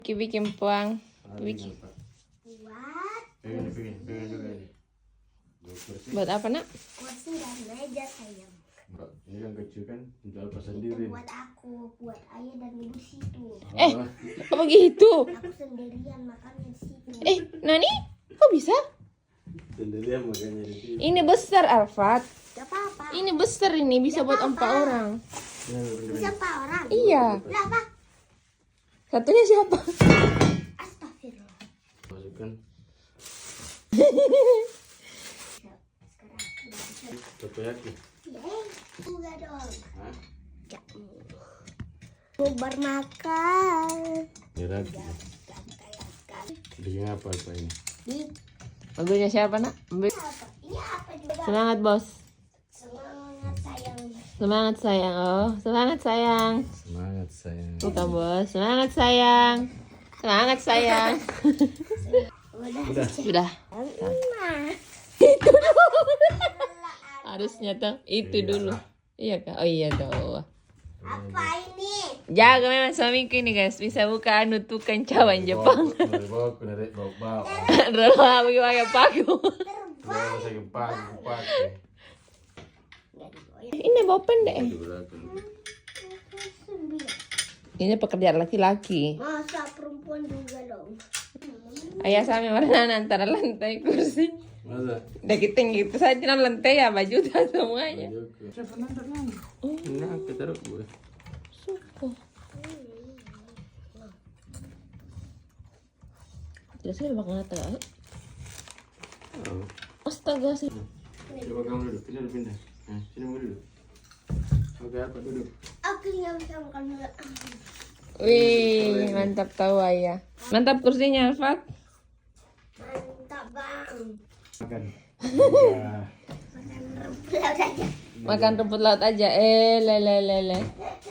Bikin puang. Bikin. Buat apa nak? Kursi dan meja sayang. Enggak, ini yang kecil kan jual pas sendiri. Buat aku, buat ayah dan ibu situ. Apa gitu? Aku sendirian makannya di situ. Nani? Kok bisa? Sendirian makanya di sini. Ini besar, Alfat. Gak apa-apa. Ini besar ini, bisa buat 4 orang. Bisa 4 orang. Iya. Berapa? Satunya siapa? Astagfirullah. Masukkan. Takoyaki. Enggak dong. Hah? Bubar makan. Ya lagi. Bikin apa ini? Lagunya siapa nak? Ini apa juga? Semangat bos. Semangat sayang. Semangat sayang. Oh, semangat sayang. Semangat sayang. Bukan bos. Semangat sayang. Semangat sayang. Udah. Sudah. Nah. Harusnya tuh itu dulu. Iya kak. Oh iya tuh. Apa ini? Jaga memang suamiku ini guys. Bisa buka nutukan cawan Jepang. Bawa bawa. Rela pakai paku. Bawa saya pakai. Ini bawa pendek. Ini pekerjaan laki-laki. Masa perempuan juga dong. Ayah sami warna antara lantai kursi. Masa? Udah kita gitu saja lantai ya baju dah semuanya. Siapa nonton lagi? Ini aku taruh gue. Suka. Tidak sih bakal ngata. Oh. Astaga sih. Coba kamu duduk. Sini pindah. Sini mau duduk. Oke, apa duduk? Aku nggak bisa makan dulu. Wih, mantap tahu ayah. Mantap kursinya, Alfat. Mantap bang. Makan. Makan rumput laut aja. Makan rumput laut aja. Lele.